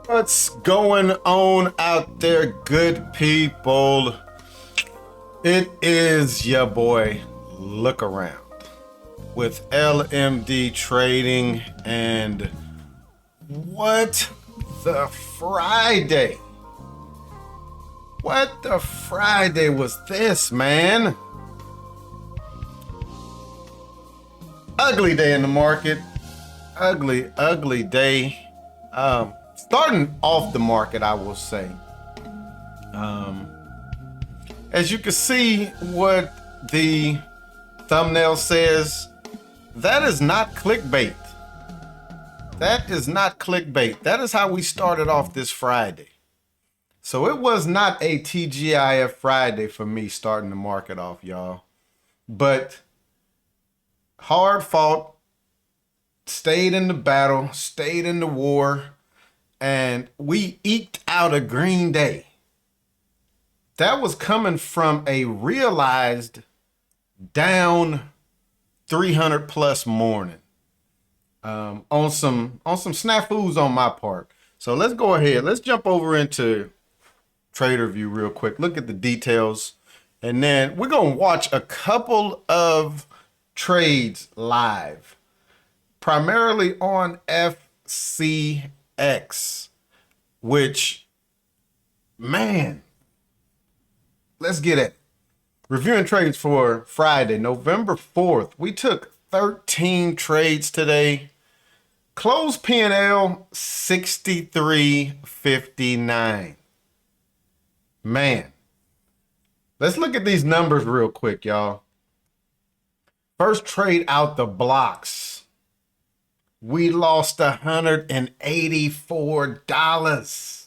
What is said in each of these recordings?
What's going on out there, good people? It is your boy, Look Around, with LMD Trading, and what the Friday? What the Friday was this, man? Ugly day in the market. Ugly day. Starting off the market, I will say. As you can see, what the thumbnail says, that is not clickbait. That is not clickbait. That is how we started off this Friday. So it was not a TGIF Friday for me starting the market off, y'all. But hard fought, stayed in the battle, stayed in the war, and we eked out a green day. That was coming from a realized down 300 plus morning on some snafus on my part. So let's go ahead. Let's jump over into TRADERVUE real quick. Look at the details, and then we're gonna watch a couple of trades live, primarily on FCX, which, man, let's get it. Reviewing trades for Friday, November 4th. We took 13 trades today. Closed P&L 63.59. Man, let's look at these numbers real quick, y'all. First trade out the blocks. We lost $184.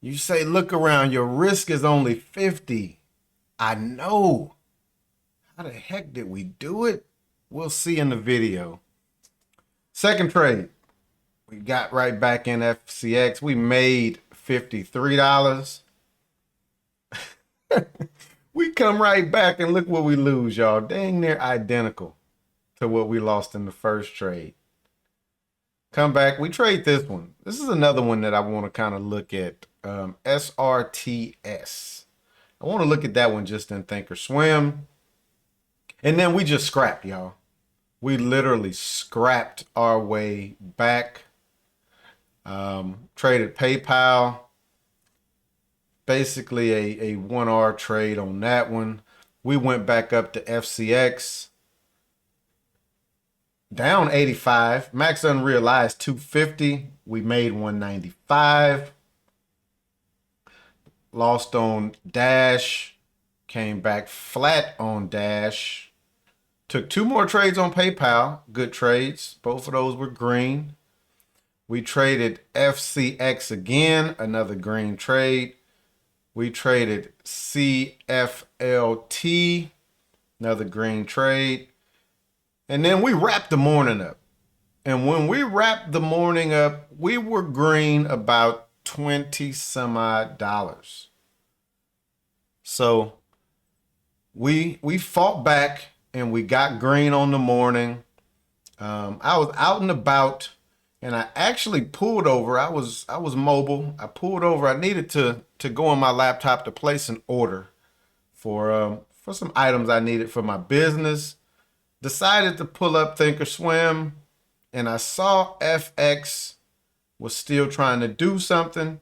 You say, look around, your risk is only 50. I know. How the heck did we do it? We'll see in the video. Second trade, we got right back in FCX. We made $53. We come right back and look what we lose, y'all. Dang near identical to what we lost in the first trade. Come back, we trade this one. This is another one that I want to kind of look at. SRTS. I want to look at that one just in ThinkorSwim. And then we just scrapped, y'all. We literally scrapped our way back. Traded PayPal. Basically a 1R trade on that one. We went back up to FCX. Down 85. Max unrealized 250. We made 195. Lost on Dash. Came back flat on Dash. Took two more trades on PayPal. Good trades. Both of those were green. We traded FCX again. Another green trade. We traded CFLT. Another green trade. And then we wrapped the morning up. And when we wrapped the morning up, we were green about 20 some odd dollars. So we fought back and we got green on the morning. I was out and about and I actually pulled over. I was mobile. I pulled over. I needed to go on my laptop to place an order for some items I needed for my business. Decided to pull up ThinkorSwim, and I saw FX was still trying to do something.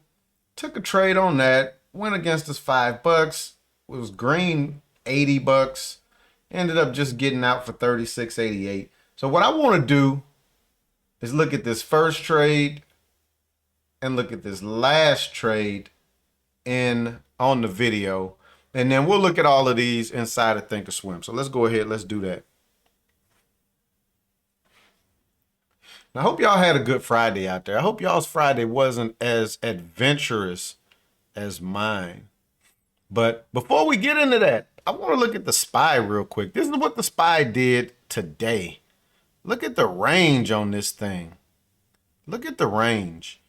Took a trade on that. Went against us $5. It was green $80. Ended up just getting out for $36.88. So what I want to do is look at this first trade and look at this last trade on the video, and then we'll look at all of these inside of ThinkorSwim. So let's go ahead. Let's do that. I hope y'all had a good Friday out there. I hope y'all's Friday wasn't as adventurous as mine. But before we get into that, I want to look at the SPY real quick. This is what the SPY did today. Look at the range on this thing. Look at the range.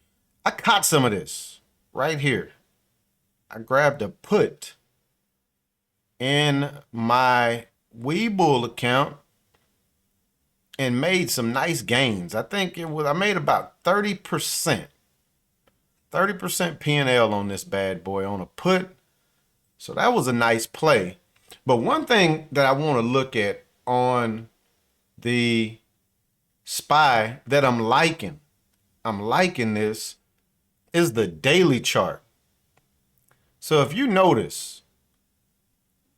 I caught some of this right here. I grabbed a put in my Webull account. and made some nice gains. I think I made about 30%. 30% P&L on this bad boy on a put. So that was a nice play. But one thing that I want to look at on the SPY that I'm liking this, is the daily chart. So if you notice,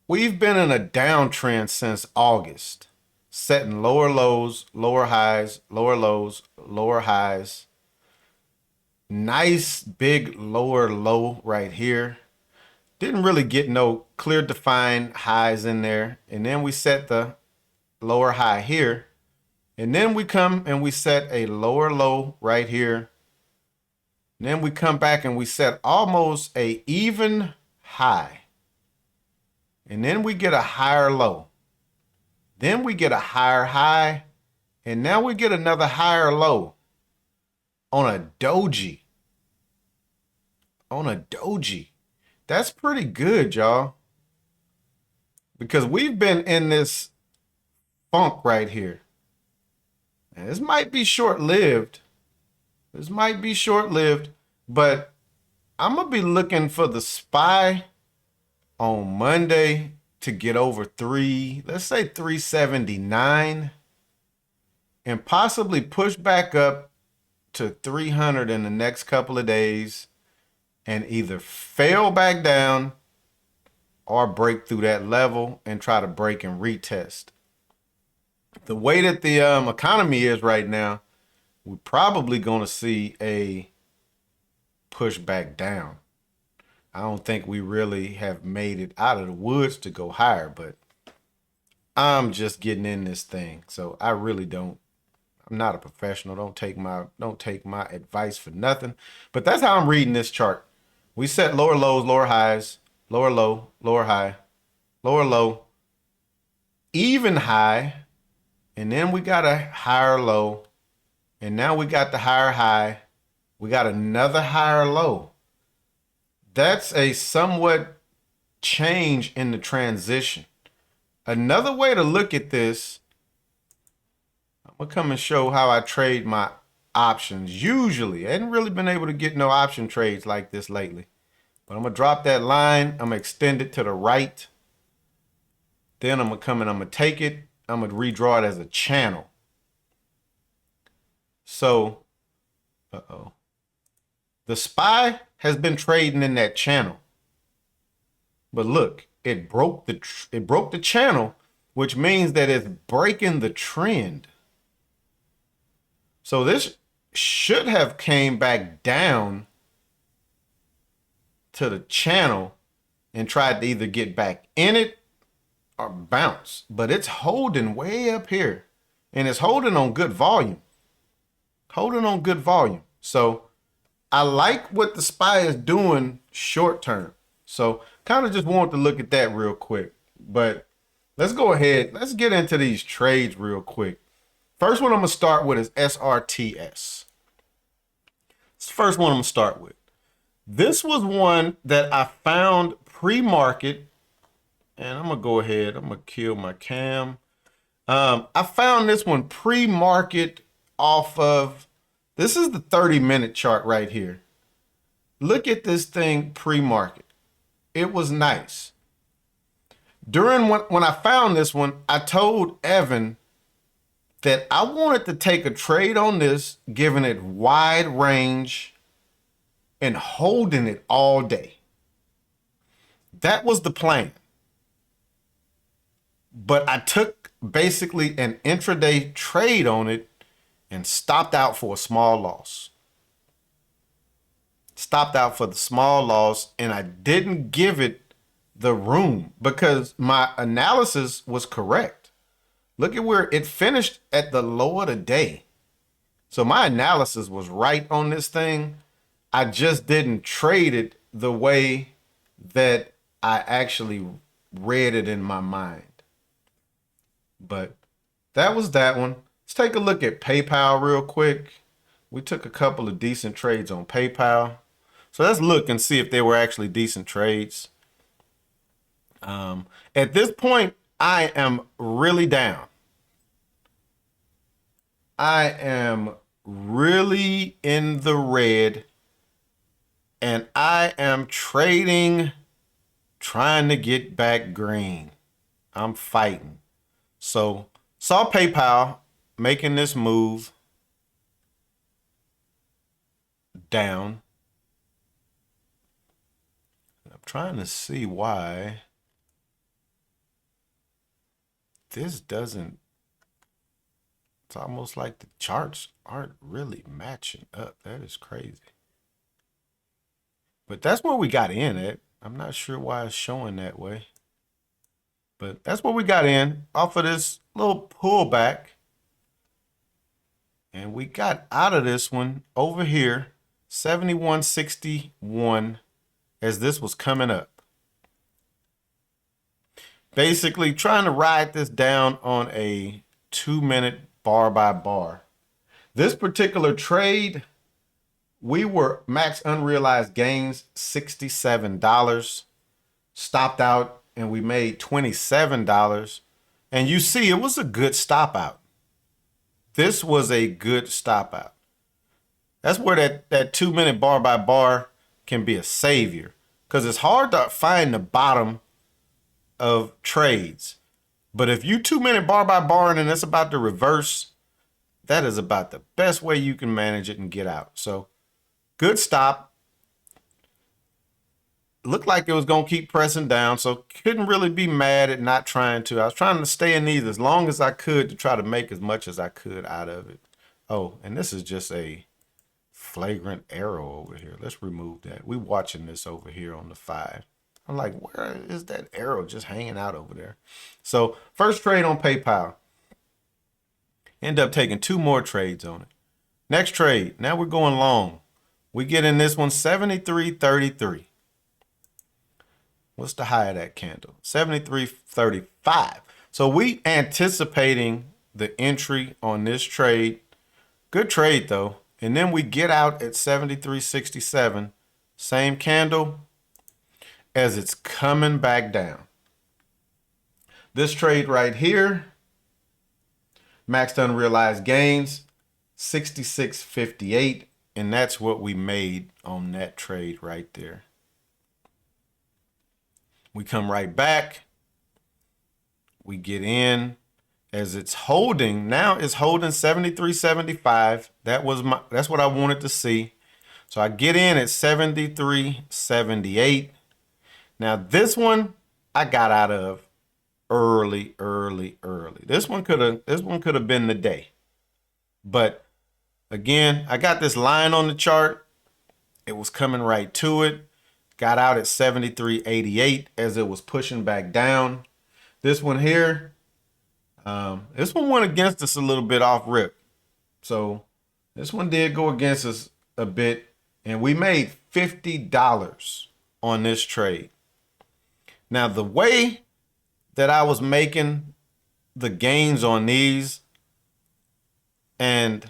we've been in a downtrend since August, setting lower lows, lower highs, lower lows, lower highs. Nice big lower low right here. Didn't really get no clear defined highs in there. And then we set the lower high here. And then we come and we set a lower low right here. And then we come back and we set almost a even high. And then we get a higher low. Then we get a higher high. And now we get another higher low on a doji. On a doji. That's pretty good, y'all. Because we've been in this funk right here. And this might be short-lived. This might be short-lived, but I'm going to be looking for the SPY on Monday to get over let's say 379, and possibly push back up to 300 in the next couple of days and either fail back down or break through that level and try to break and retest. The way that the economy is right now, we're probably going to see a push back down. I don't think we really have made it out of the woods to go higher, but I'm just getting in this thing. So I really don't. I'm not a professional. Don't take my advice for nothing. But that's how I'm reading this chart. We set lower lows, lower highs, lower low, lower high, lower low, even high, and then we got a higher low, and now we got the higher high. We got another higher low. That's a somewhat change in the transition. Another way to look at this, I'm going to come and show how I trade my options. Usually, I hadn't really been able to get no option trades like this lately. But I'm going to drop that line. I'm going to extend it to the right. Then I'm going to come and I'm going to take it. I'm going to redraw it as a channel. So, the SPY has been trading in that channel. But look, it broke the channel, which means that it's breaking the trend. So this should have came back down to the channel and tried to either get back in it or bounce. But it's holding way up here. And it's holding on good volume. Holding on good volume. So I like what the SPY is doing short term. So kind of just wanted to look at that real quick. But let's go ahead. Let's get into these trades real quick. First one I'm going to start with is SRTS. It's the first one I'm going to start with. This was one that I found pre-market. And I'm going to go ahead. I'm going to kill my cam. I found this one pre-market off of, this is the 30-minute chart right here. Look at this thing pre-market. It was nice. When I found this one, I told Evan that I wanted to take a trade on this, giving it wide range and holding it all day. That was the plan. But I took basically an intraday trade on it and stopped out for a small loss. Stopped out for the small loss, and I didn't give it the room because my analysis was correct. Look at where it finished at the low of the day. So my analysis was right on this thing. I just didn't trade it the way that I actually read it in my mind. But that was that one. Let's take a look at PayPal real quick. We took a couple of decent trades on PayPal. So let's look and see if they were actually decent trades. At this point, I am really down. I am really in the red and I am trading, trying to get back green. I'm fighting. So saw PayPal making this move down. I'm trying to see why this doesn't. It's almost like the charts aren't really matching up. That is crazy. But that's where we got in at. I'm not sure why it's showing that way. But that's what we got in off of this little pullback. And we got out of this one over here, 71.61, as this was coming up. Basically trying to ride this down on a 2-minute bar by bar. This particular trade, we were max unrealized gains, $67. Stopped out and we made $27. And you see, it was a good stop out. This was a good stop out. That's where that 2-minute bar by bar can be a savior, because it's hard to find the bottom of trades. But if you 2-minute bar by bar and it's about to reverse, that is about the best way you can manage it and get out. So good stop. Looked like it was going to keep pressing down, so couldn't really be mad at not trying to. I was trying to stay in these as long as I could to try to make as much as I could out of it. Oh, and this is just a flagrant arrow over here. Let's remove that. We're watching this over here on the 5. I'm like, where is that arrow just hanging out over there? So first trade on PayPal. End up taking 2 more trades on it. Next trade. Now we're going long. We get in this one 73.33. What's the high of that candle? 73.35. So we anticipating the entry on this trade. Good trade though. And then we get out at 73.67. Same candle as it's coming back down. This trade right here, maxed unrealized gains, 66.58. And that's what we made on that trade right there. We come right back. We get in as it's holding. Now it's holding 73.75. That's what I wanted to see. So I get in at 73.78. Now this one I got out of early. This one could have been the day. But again, I got this line on the chart. It was coming right to it. Got out at 73.88 as it was pushing back down. This one here, this one went against us a little bit off rip. So this one did go against us a bit, and we made $50 on this trade. Now, the way that I was making the gains on these, and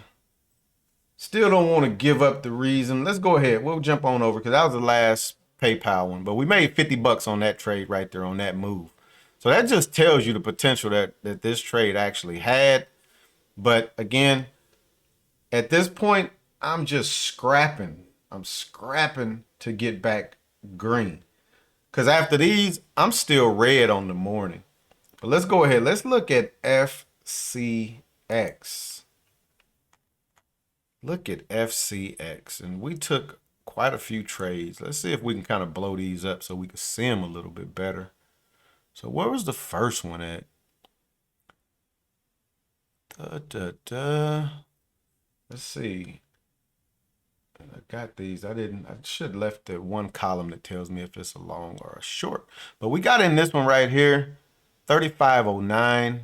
still don't want to give up the reason. Let's go ahead. We'll jump on over because that was the last PayPal one, but we made $50 on that trade right there on that move. So that just tells you the potential that this trade actually had. But again, at this point, I'm just scrapping. I'm scrapping to get back green. Because after these, I'm still red on the morning. But let's go ahead. Let's look at FCX. Look at FCX. And we took quite a few trades. Let's see if we can kind of blow these up so we can see them a little bit better. So where was the first one at? Let's see. I got these. I should have left the one column that tells me if it's a long or a short. But we got in this one right here, 35.09.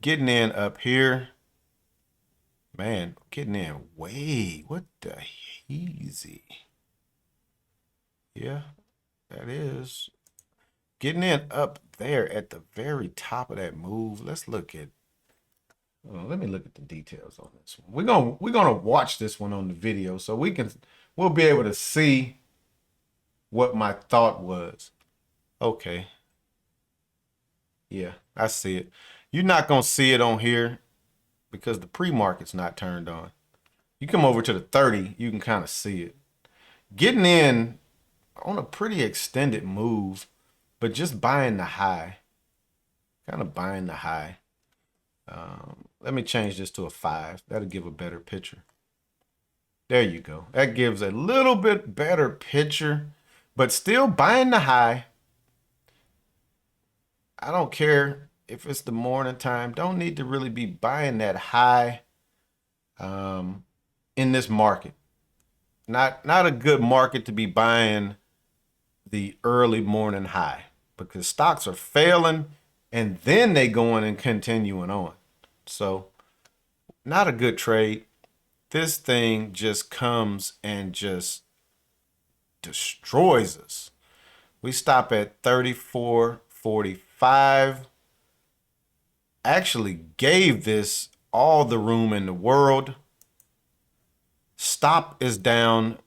Getting in up here. Man, getting in way. What the easy. Yeah, that is. Getting in up there at the very top of that move. Let's look at. Well, let me look at the details on this one. We're gonna watch this one on the video so we'll be able to see what my thought was. Okay. Yeah, I see it. You're not gonna see it on here because the pre-market's not turned on. You come over to the 30, you can kind of see it. Getting in on a pretty extended move, but just buying the high. Kind of buying the high. Let me change this to a 5. That'll give a better picture. There you go. That gives a little bit better picture, but still buying the high. I don't care if it's the morning time. Don't need to really be buying that high in this market. Not a good market to be buying the early morning high, because stocks are failing and then they going and continuing on. So not a good trade. This thing just comes and just destroys us. We stop at 34.45. Actually gave this all the room in the world. Stop is down.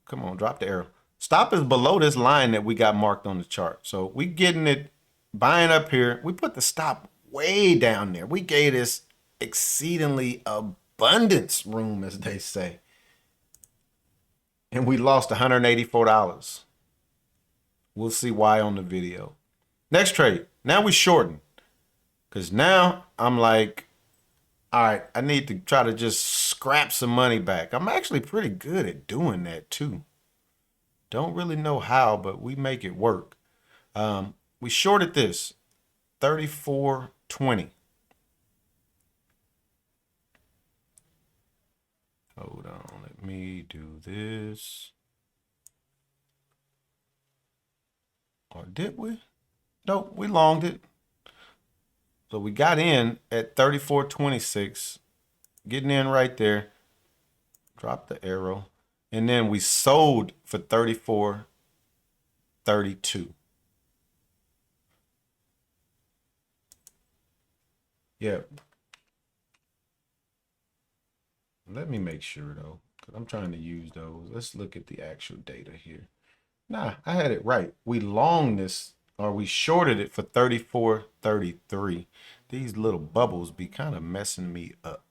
Come on, drop the arrow. Stop is below this line that we got marked on the chart. So we getting it, buying up here. We put the stop way down there. We gave this exceedingly abundance room, as they say. And we lost $184. We'll see why on the video. Next trade. Now we shorten. Because now I'm like, all right, I need to try to just scrap some money back. I'm actually pretty good at doing that too. Don't really know how, but we make it work. We shorted this 34.20. Hold on, let me do this. Or did we? Nope, we longed it. So we got in at 34.26, getting in right there. Drop the arrow. And then we sold for 34.32. Yep. Let me make sure though, because I'm trying to use those. Let's look at the actual data here. Nah, I had it right. We longed this, or we shorted it for 34.33. These little bubbles be kind of messing me up.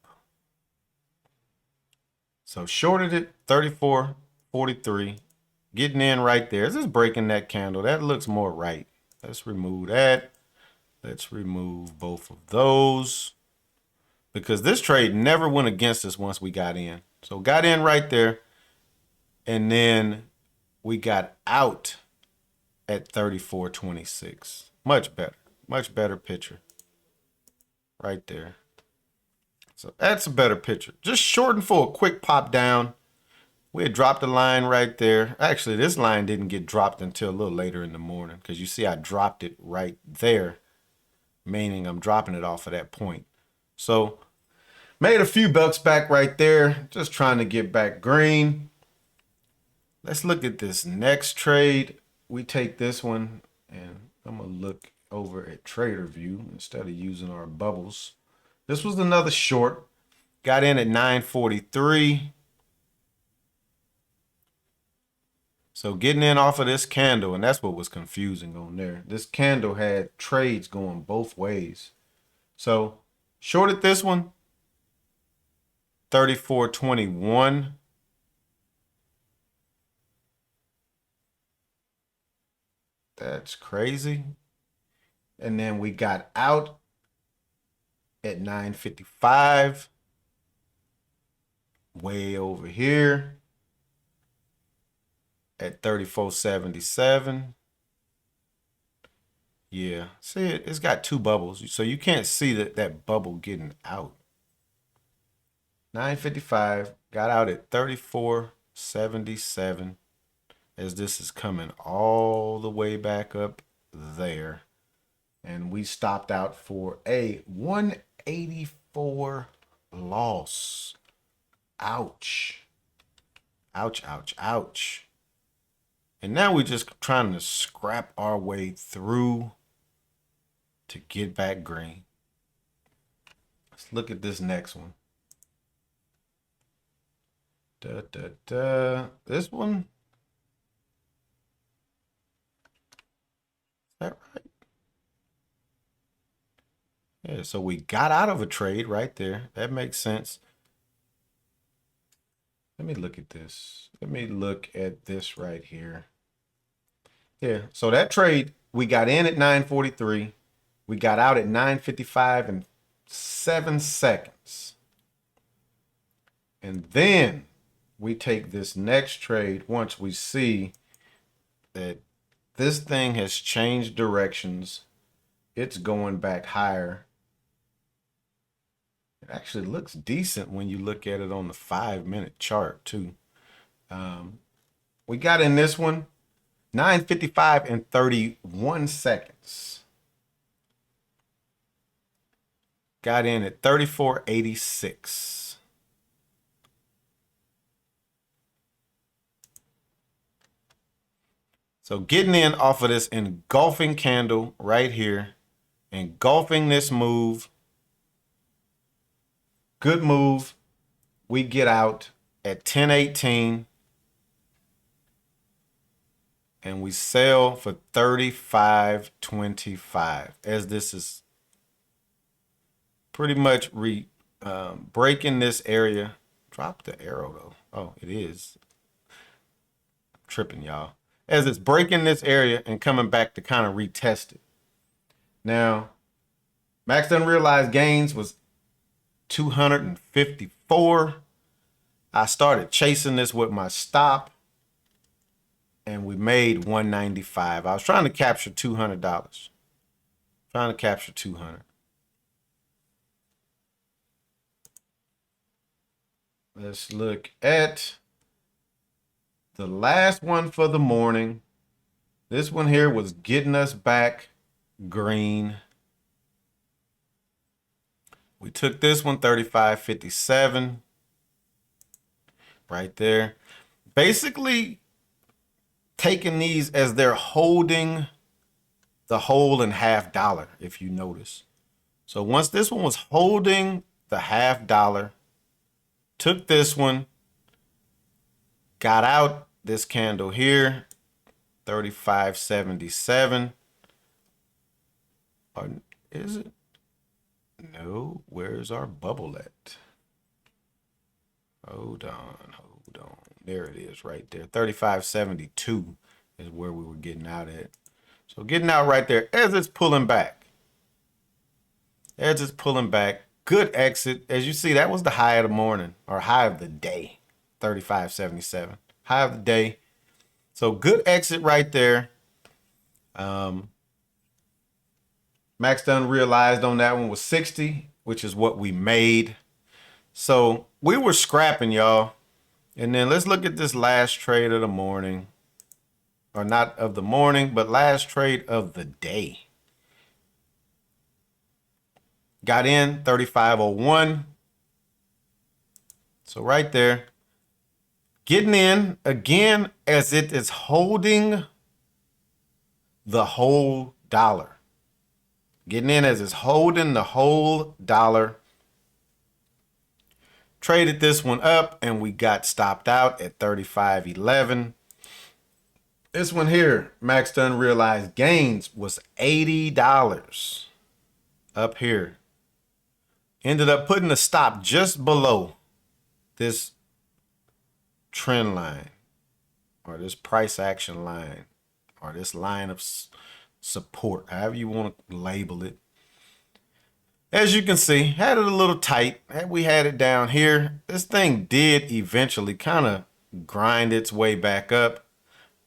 So shorted it 34.43. Getting in right there. This is breaking that candle. That looks more right. Let's remove that. Let's remove both of those, because this trade never went against us once we got in. So got in right there, and then we got out at 34.26. Much better picture right there. So that's a better picture. Just shorten for a quick pop down. We had dropped the line right there. Actually, this line didn't get dropped until a little later in the morning, because you see I dropped it right there, meaning I'm dropping it off of that point. So made a few bucks back right there, just trying to get back green. Let's look at this next trade. We take this one, and I'm going to look over at TRADERVUE instead of using our bubbles. This was another short. Got in at 9.43. So getting in off of this candle, and that's what was confusing on there. This candle had trades going both ways. So shorted this one, 34.21. That's crazy. And then we got out at 9.55. Way over here at 34.77. Yeah, see it, it's got two bubbles, so you can't see that bubble getting out. 9.55, got out at 34.77, as this is coming all the way back up there. And we stopped out for a 184 loss. Ouch. Ouch, ouch, ouch. And now we're just trying to scrap our way through to get back green. Let's look at this next one. This one. Is that right? Yeah, so we got out of a trade right there. That makes sense. Let me look at this. Let me look at this right here. Yeah, so that trade, we got in at 9:43. We got out at 9:55 and 7 seconds. And then we take this next trade once we see that this thing has changed directions. It's going back higher. It actually looks decent when you look at it on the 5-minute chart too. We got in this one 9:55 and 31 seconds. Got in at 34.86. So getting in off of this engulfing candle right here, engulfing this move. Good move. We get out at 10:18 and we sell for 35.25 as this is pretty much breaking this area. Drop the arrow though. Oh, it is. I'm tripping, y'all. As it's breaking this area and coming back to kind of retest it. Now, max unrealized gains was 254. I started chasing this with my stop and we made 195. I was trying to capture $200. Trying to capture 200. Let's look at the last one for the morning. This one here was getting us back green. We took this one 35.57 right there. Basically taking these as they're holding the whole and half dollar, if you notice. So once this one was holding the half dollar, took this one, got out this candle here, 35.77. Or is it? No, where's our bubble at? Hold on, hold on. There it is right there. 35.72 is where we were getting out at. So getting out right there as it's pulling back. As it's pulling back. Good exit. As you see, that was the high of the morning or high of the day. 35.77. High of the day. So good exit right there. Max unrealized on that one was 60, which is what we made. So we were scrapping, y'all. And then let's look at this last trade of the morning. Or not of the morning, but last trade of the day. Got in 35.01. So right there. Getting in again as it is holding the whole dollar. Getting in as it's holding the whole dollar. Traded this one up and we got stopped out at 35.11. This one here, max unrealized gains was $80 up here. Ended up putting a stop just below this trend line or this price action line or this line of support, however you want to label it. As you can see, had it a little tight. We had it down here. This thing did eventually kind of grind its way back up.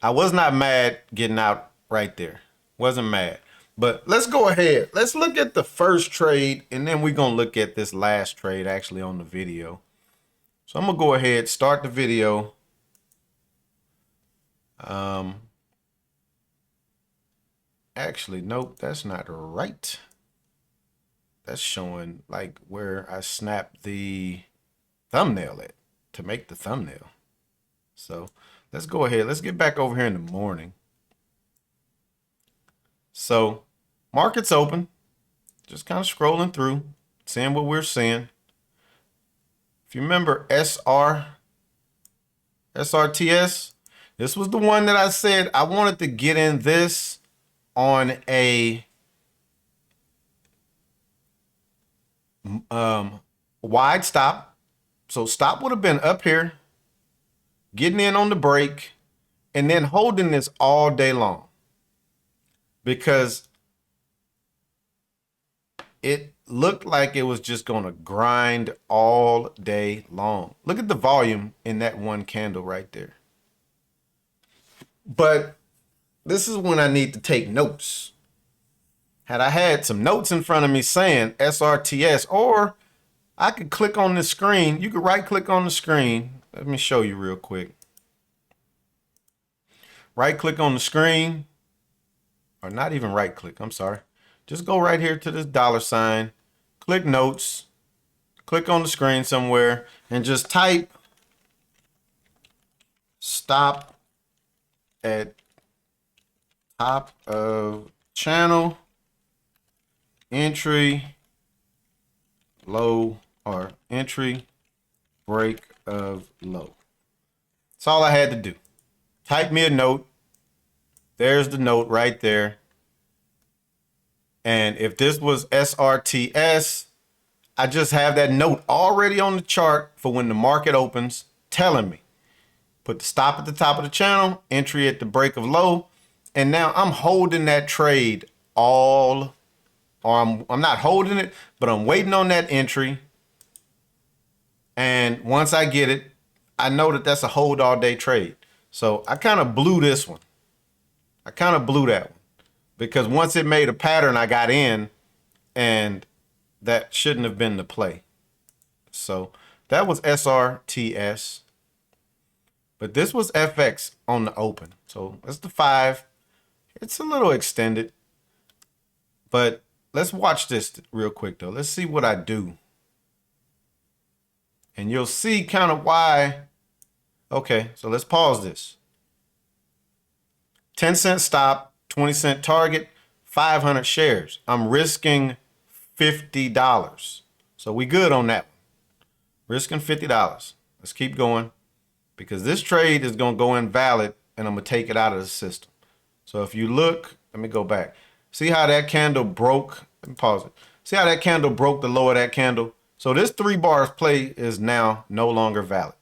I was not mad getting out right there. Wasn't mad. But let's go ahead. Let's look at the first trade, and then we're going to look at this last trade actually on the video. So I'm going to go ahead, start the video. Actually, nope, that's not right. That's showing like where I snapped the thumbnail at to make the thumbnail. So let's go ahead. Let's get back over here in the morning. So market's open. Just kind of scrolling through, seeing what we're seeing. If you remember SRTS, this was the one that I said I wanted to get in this on a wide stop. So stop would have been up here, getting in on the break, and then holding this all day long because it looked like it was just going to grind all day long. Look at the volume in that one candle right there. But this is when I need to take notes. Had I had some notes in front of me saying SRTS, or I could click on the screen. You could right click on the screen. Let me show you real quick. Right click on the screen, or not even right click, I'm sorry. Just go right here to this dollar sign, click notes, click on the screen somewhere, and just type stop at top of channel, entry, low, or entry, break of low. That's all I had to do. Type me a note. There's the note right there. And if this was SRTS, I just have that note already on the chart for when the market opens, telling me, put the stop at the top of the channel, entry at the break of low. And now I'm holding that trade I'm not holding it, but I'm waiting on that entry. And once I get it, I know that that's a hold all day trade. So I kind of blew this one. I kind of blew that one because once it made a pattern, I got in, and that shouldn't have been the play. So that was SRTS, but this was FX on the open. So that's the 5. It's a little extended, but let's watch this real quick though. Let's see what I do. And you'll see kind of why. Okay, so let's pause this. 10-cent stop, 20-cent target, 500 shares. I'm risking $50. So we good on that one. Risking $50. Let's keep going because this trade is going to go invalid and I'm going to take it out of the system. So if you look, let me go back. See how that candle broke? Let me pause it. See how that candle broke the low of that candle? So this 3 bars play is now no longer valid.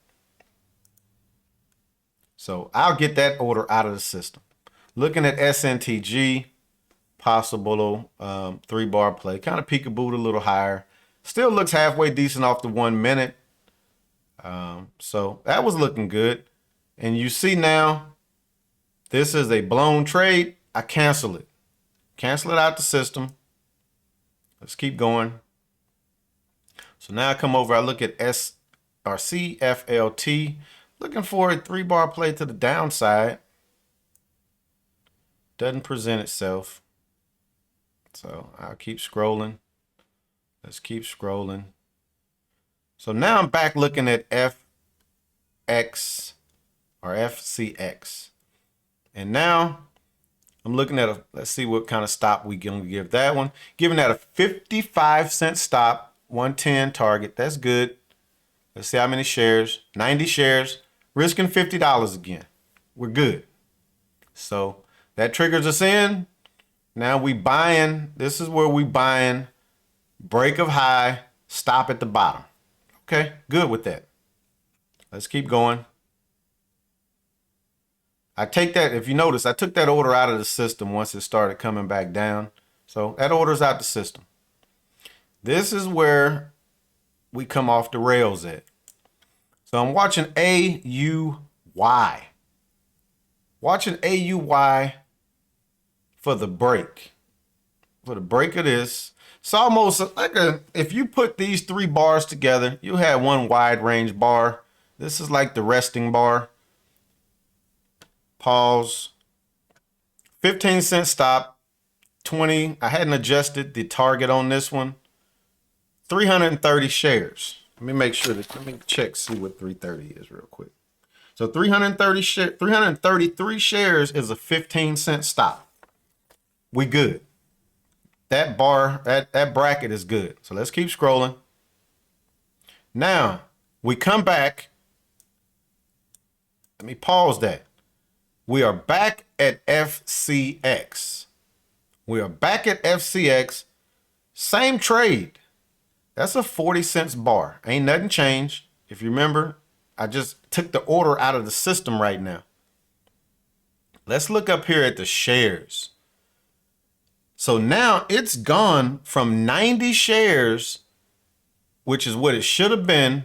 So I'll get that order out of the system. Looking at SNTG, possible 3 bar play. Kind of peekabooed a little higher. Still looks halfway decent off the 1 minute. So that was looking good. And you see now, this is a blown trade. I cancel it. Cancel it out the system. Let's keep going. So now I come over, I look at CFLT. Looking for a 3 bar play to the downside. Doesn't present itself. So I'll keep scrolling. Let's keep scrolling. So now I'm back looking at FX or FCX. And now I'm looking at let's see what kind of stop we can give that one. Giving that a 55-cent stop, 110 target. That's good. Let's see how many shares. 90 shares. Risking $50 again. We're good. So that triggers us in. Now we buying. This is where we buying. Break of high. Stop at the bottom. Okay, good with that. Let's keep going. I take that, if you notice, I took that order out of the system once it started coming back down. So that order's out the system. This is where we come off the rails at. So I'm watching AUY. Watching AUY for the break. For the break of this. It's almost like if you put these 3 bars together, you have one wide range bar. This is like the resting bar. Pause. 15-cent stop. 20. I hadn't adjusted the target on this one. 330 shares. Let me make sure that, let me check, see what 330 is real quick. So 333 shares is a 15-cent stop. We good. That bar, that bracket is good. So let's keep scrolling. Now we come back. Let me pause that. We are back at FCX. We are back at FCX. Same trade. That's a 40 cents bar. Ain't nothing changed. If you remember, I just took the order out of the system right now. Let's look up here at the shares. So now it's gone from 90 shares, which is what it should have been,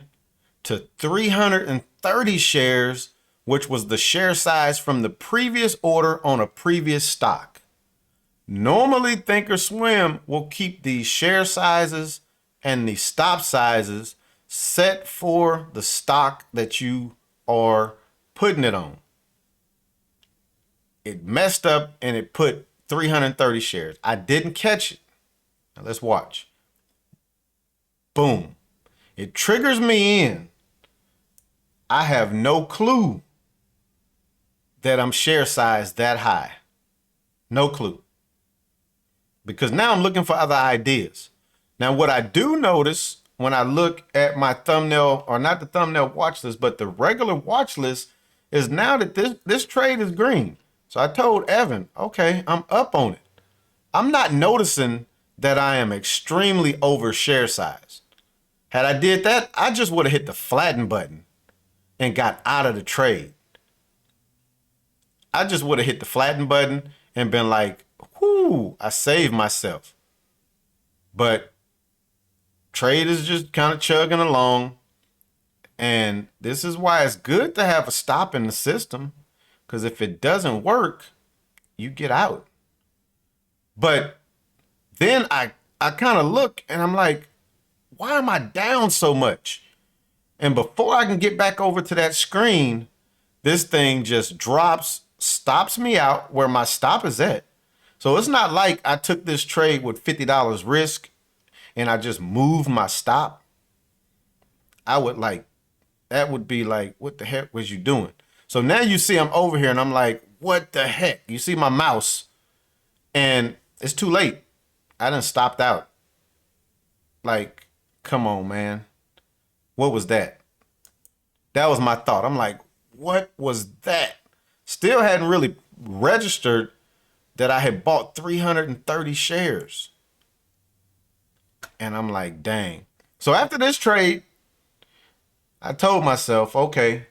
to 330 shares, which was the share size from the previous order on a previous stock. Normally, ThinkorSwim will keep these share sizes and the stop sizes set for the stock that you are putting it on. It messed up and it put 330 shares. I didn't catch it. Now let's watch. Boom. It triggers me in. I have no clue that I'm share size that high. No clue. Because now I'm looking for other ideas. Now, what I do notice when I look at my thumbnail, or not the thumbnail watch list, but the regular watch list, is now that this trade is green. So I told Evan, okay, I'm up on it. I'm not noticing that I am extremely over share size. Had I did that, I just would have hit the flatten button and got out of the trade. I just would have hit the flatten button and been like, whoo, I saved myself. But trade is just kind of chugging along. And this is why it's good to have a stop in the system. Because if it doesn't work, you get out. But then I kind of look and I'm like, why am I down so much? And before I can get back over to that screen, this thing just drops, stops me out where my stop is at. So it's not like I took this trade with $50 risk and I just moved my stop. I would like, that would be like, what the heck was you doing? So now you see I'm over here and I'm like, what the heck? You see my mouse and it's too late. I done stopped out. Like, come on, man. What was that? That was my thought. I'm like, what was that? Still hadn't really registered that I had bought 330 shares. And I'm like, dang. So after this trade, I told myself, okay,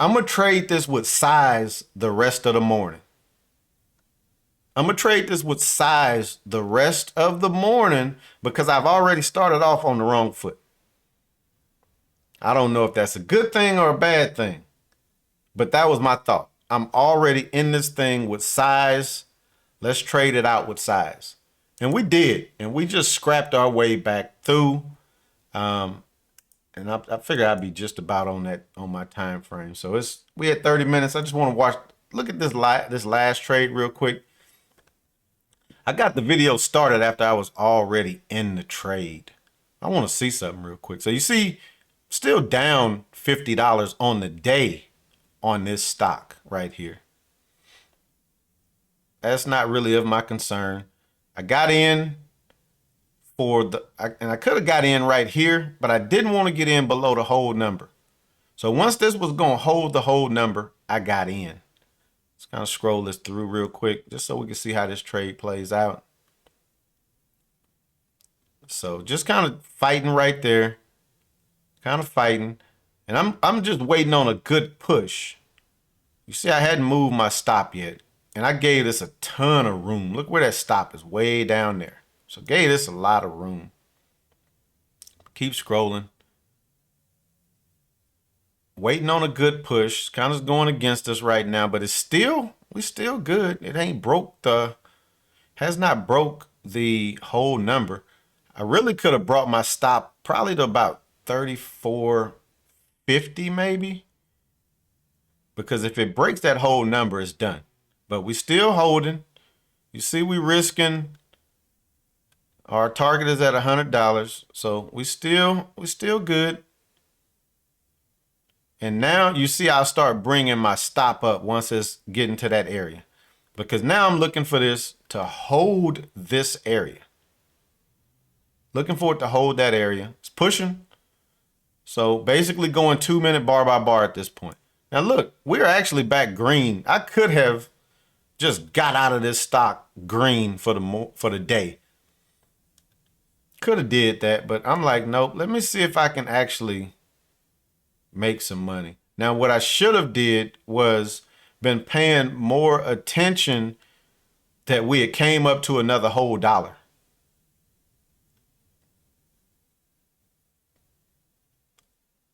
I'm going to trade this with size the rest of the morning. I'm going to trade this with size the rest of the morning because I've already started off on the wrong foot. I don't know if that's a good thing or a bad thing, but that was my thought. I'm already in this thing with size. Let's trade it out with size. And we did. And we just scrapped our way back through. And I figure I'd be just about on that on my time frame. So we had 30 minutes. I just want to look at this last trade real quick. I got the video started after I was already in the trade. I want to see something real quick. So you see, still down $50 on the day on this stock right here. That's not really of my concern. I got in and I could have got in right here, but I didn't want to get in below the hold number. So once this was going to hold the hold number, I got in. Let's kind of scroll this through real quick just so we can see how this trade plays out. So just kind of fighting right there, kind of fighting. And I'm just waiting on a good push. You see, I hadn't moved my stop yet. And I gave this a ton of room. Look where that stop is, way down there. So gave this a lot of room. Keep scrolling. Waiting on a good push. Kind of going against us right now, but we're still good. It ain't has not broke the whole number. I really could have brought my stop probably to about 34.50 maybe. Because if it breaks that whole number, it's done. But we still holding. You see, we risking. Our target is at $100. So we still good. And now you see I'll start bringing my stop up once it's getting to that area. Because now I'm looking for this to hold this area. Looking for it to hold that area. It's pushing. So basically going 2 minute bar by bar at this point. Now look, we're actually back green. I could have just got out of this stock green for the day. Could have did that, but I'm like, nope, let me see if I can actually make some money. Now, what I should have did was been paying more attention that we had came up to another whole dollar.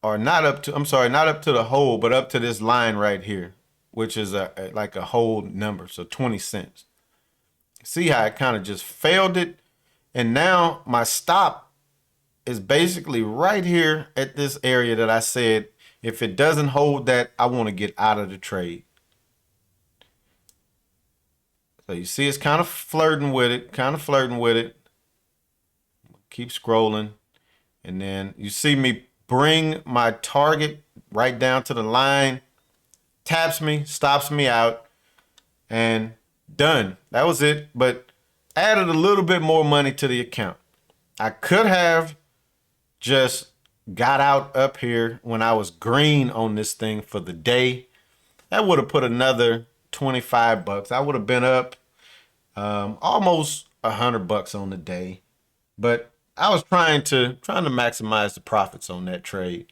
Or not up to, I'm sorry, not up to the whole, but up to this line right here, which is like a whole number, so 20 cents. See how I kind of just failed it? And now my stop is basically right here at this area that I said, if it doesn't hold that, I want to get out of the trade. So you see it's kind of flirting with it, Keep scrolling. And then you see me bring my target right down to the line, taps me, stops me out, and done. That was it, but added a little bit more money to the account. I could have just got out up here when I was green on this thing for the day. That would have put another 25 bucks. I would have been up almost $100 on the day, but I was trying to maximize the profits on that trade.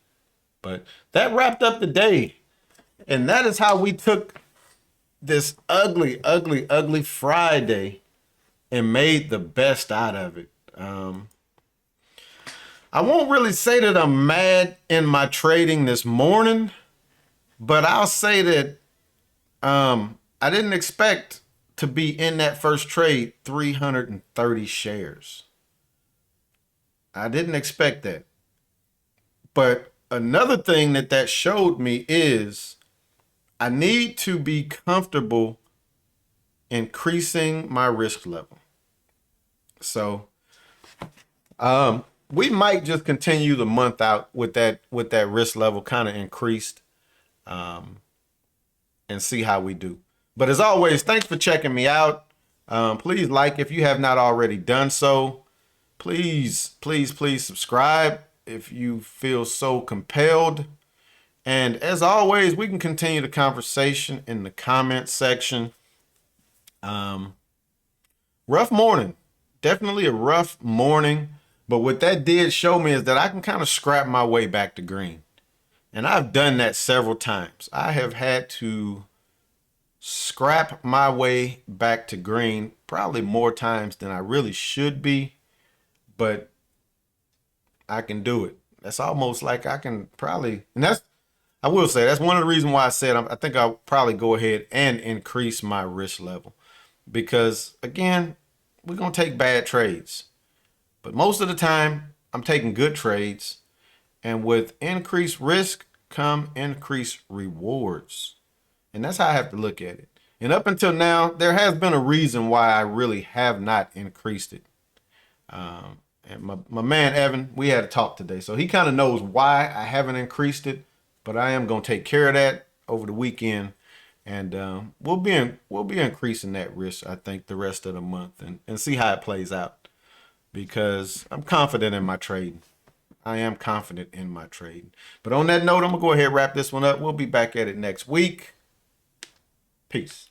But that wrapped up the day, and that is how we took this ugly, ugly, ugly Friday and made the best out of it. I won't really say that I'm mad in my trading this morning, but I'll say that I didn't expect to be in that first trade 330 shares. I didn't expect that. But another thing that showed me is I need to be comfortable increasing my risk level. So we might just continue the month out with that risk level kind of increased and see how we do. But as always, thanks for checking me out. Please like if you have not already done so. Please, please, please subscribe if you feel so compelled. And as always, we can continue the conversation in the comment section. Rough morning. Definitely a rough morning. But what that did show me is that I can kind of scrap my way back to green. And I've done that several times. I have had to scrap my way back to green probably more times than I really should be. But I can do it. That's almost like I can probably, and I will say, that's one of the reasons why I said I think I'll probably go ahead and increase my risk level. Because, again, we're going to take bad trades. But most of the time, I'm taking good trades. And with increased risk come increased rewards. And that's how I have to look at it. And up until now, there has been a reason why I really have not increased it. And my man, Evan, we had a talk today. So he kind of knows why I haven't increased it. But I am going to take care of that over the weekend. And we'll be increasing that risk, I think, the rest of the month and see how it plays out. Because I'm confident in my trading. I am confident in my trading. But on that note, I'm going to go ahead and wrap this one up. We'll be back at it next week. Peace.